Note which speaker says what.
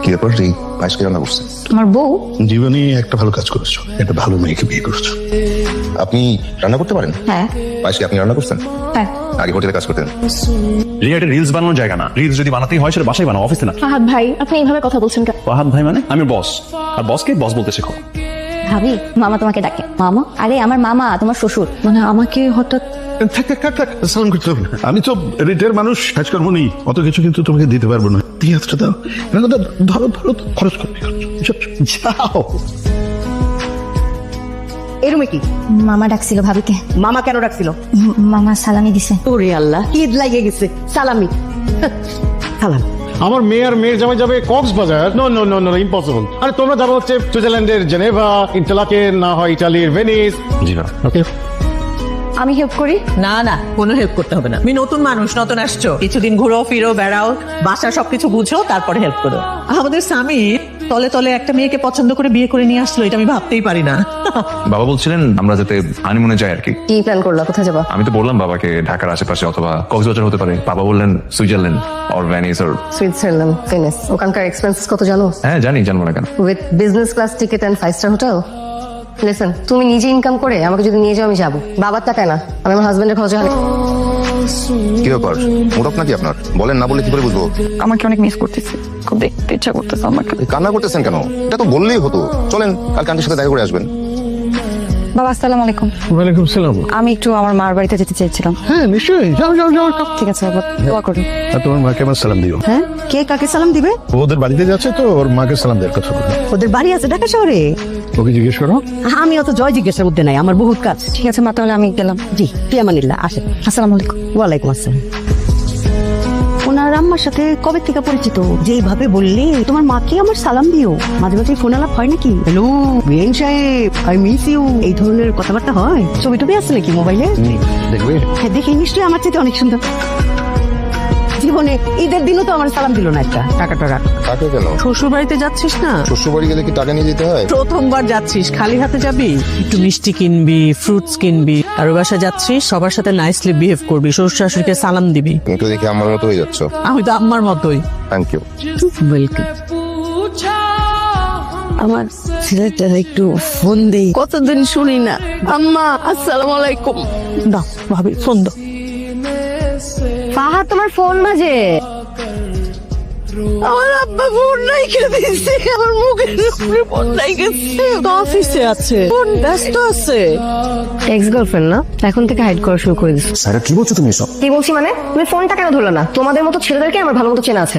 Speaker 1: কি ব্যাপার এই পায়েসকে রান্না করছে?
Speaker 2: তোমার বউ
Speaker 3: জীবনে একটা ভালো কাজ করেছো, একটা ভালো মেয়েকে বিয়ে করেছো।
Speaker 1: আপনি রান্না করতে পারেন?
Speaker 2: হ্যাঁ
Speaker 1: পায়েসকে আপনি রান্না করছেন?
Speaker 2: হ্যাঁ।
Speaker 1: আগে হোটেলে কাজ করতেন?
Speaker 4: রিয়া, এটা রিলস বানানোর জায়গা না। রিলস যদি বানাতেই হয় সেটা বাসায় বানাও, অফিসে না।
Speaker 2: ফাহাদ ভাই আপনি এইভাবে কথা বলছেন কেন?
Speaker 4: ফাহাদ ভাই মানে আমি বস, আর বসকে বস বলতে শেখো।
Speaker 2: ভাবি মামা তোমাকে ডাকে। মামা? আরে আমার মামা, তোমার শ্বশুর। মানে আমাকে হঠাৎ
Speaker 3: সালাম করতে হবে না। আমি তো রিটের মানুষ, কাজকর্ম নেই, অত কিছু কিন্তু তোমাকে দিতে পারবো না। দিয়ে হাতটা দাও, ধরো ধরো, খরচ করবে, যাও।
Speaker 5: এই রুমে কি
Speaker 2: মামা ডাকছিল ভাবিকে।
Speaker 5: মামা কেন রাখছিল?
Speaker 2: মামা সালামি দিছে।
Speaker 5: ওরে আল্লাহ, ঈদ লাগে গেছে। সালামি সালাম।
Speaker 6: আমার মেয়ে আর মেয়ের জামাই যাবে Cox's Bazar. No no no no, impossible. আরে তোমরা যাবো হচ্ছে সুইজারল্যান্ডের জেনেভা, ইন্টারলাকেন, না হয় ইটালির ভেনিস।
Speaker 4: জি না,
Speaker 6: ওকে,
Speaker 2: আমি হেল্প করি।
Speaker 7: না না, কোনো হেল্প করতে হবে না। তুমি নতুন মানুষ, নতুন আসছো, কিছুদিন ঘুরো ফিরো বেড়াও, বাসা সবকিছু বুঝো, তারপরে হেল্প করো। আমাদের স্বামী তলে তলে একটা মেয়েকে পছন্দ করে বিয়ে করে নিয়ে আসলো, এটা আমি ভাবতেই পারি না।
Speaker 4: বাবা বলছিলেন আমরা যাতে হানিমুনে যাই আর কি।
Speaker 2: কি প্ল্যান করলা? কোথায় যাবা?
Speaker 4: আমি তো বললাম বাবাকে ঢাকার আশেপাশে অথবা কক্সবাজার হতে পারে। বাবা বললেন Switzerland or Venice or.
Speaker 8: Switzerland, Venice. ওখানকার এক্সপেন্সেস কত জানো?
Speaker 4: হ্যাঁ জানি, জানবো না কেন।
Speaker 8: With business class ticket and 5 star hotel. Listen, তুমি নিজে ইনকাম করে আমাকে যদি নিয়ে যাও আমি যাবো। বাবার টাকায় না, আমি আমার হাজবেন্ডের খরচে হাতে।
Speaker 1: কি ব্যাপার, মোটক নাকি আপনার? বলেন না বলে কি করে বুঝবো?
Speaker 2: আমাকে অনেক মিস করতেছি, খুব দেখতে ইচ্ছা করতেছে আমাকে।
Speaker 1: এই কান্না করতেছেন কেন? এটা তো বললেই হতো। চলেন কাল আন্টির সাথে দেখা করে আসবেন।
Speaker 2: বাবা আসসালামু আলাইকুম।
Speaker 6: ওয়ালাইকুম সালাম।
Speaker 2: আমি একটু আমার মার বাড়িতে যেতে চেয়েছিলাম।
Speaker 6: হ্যাঁ নিশ্চয়ই, যাও যাও যাও।
Speaker 2: ঠিক আছে বাবা, দোয়া করুন।
Speaker 3: আর তোমার মাকে আমার সালাম দিও।
Speaker 5: হ্যাঁ, কে কাকে সালাম দিবে?
Speaker 3: ও ওদের বাড়িতে যাচ্ছে তো, ওর মাকে সালাম দেওয়ার কথা বলবো।
Speaker 5: ওদের বাড়ি আছে ঢাকা শহরে।
Speaker 3: ওকে জিজ্ঞেস করো।
Speaker 5: আমি অত জয় জিজ্ঞাসার মধ্যে নাই, আমার বহুত কাজ।
Speaker 2: ঠিক আছে মা, তাহলে আমি গেলাম।
Speaker 5: জি, ফিয়ামানিল্লাহ। আসেন।
Speaker 2: আসসালামু আলাইকুম।
Speaker 5: ওয়ালাইকুম আসসালাম। ওনার আম্মার সাথে কবে থেকে পরিচিত? যেইভাবে বললে তোমার মাকে আমার সালাম দিও। মাঝে মাঝে ফোন আলাপ হয় নাকি? হ্যালো বিএন সাহেব, আই মিস ইউ, এই ধরনের কথাবার্তা হয়? ছবি টবি আছে নাকি মোবাইলে?
Speaker 3: দেখবে?
Speaker 5: হ্যাঁ দেখি, নিশ্চয়ই আমার চেয়ে অনেক সুন্দর। জীবনে ঈদের দিনও তো আমার সালাম দিল না একটা। টাকা টাকা
Speaker 1: কাকে কেন?
Speaker 7: শ্বশুর বাড়িতে যাচ্ছিস না?
Speaker 1: শ্বশুর বাড়ি গেলে কি টাকা নিয়ে যেতে হয়?
Speaker 7: প্রথমবার যাচ্ছিস, খালি হাতে যাবি? একটু মিষ্টি কিনবি, ফ্রুটস কিনবি, আর ওই বাসায় যাচ্ছিস, সবার সাথে নাইসলি বিহেভ করবি, শ্বশুর শাশুড়িকে সালাম দিবি।
Speaker 1: তুমি তো দেখি আমার মতো হয়ে যাচ্ছ।
Speaker 7: আমি তো আম্মার মতোই।
Speaker 1: Thank you.
Speaker 5: ওয়েলকাম। আমার ছেলেটার একটু ফোন দেই, কতদিন শুনি না। আম্মা আসসালামু আলাইকুম।
Speaker 7: দাও ভাবি, ফোন দাও।
Speaker 8: ফাহাদ, তোমার ফোন বাজে।
Speaker 5: আমার আব্বা ফোন নাই দিয়েছে, আমার মুখের উপরে ফোন নাই গেছে।
Speaker 7: অফিসে আছে, ফোন ব্যস্ত আছে।
Speaker 8: এক্স গার্লফ্রেন্ড না, এখন থেকে হাইড করা শুরু করে দিচ্ছে।
Speaker 1: স্যার কি বলছো তুমি সব?
Speaker 8: কি বলছি মানে? তুমি ফোনটা কেন ধরলে না? তোমাদের মতো ছেলেদেরকে আমার ভালো মতো চেনা আছে।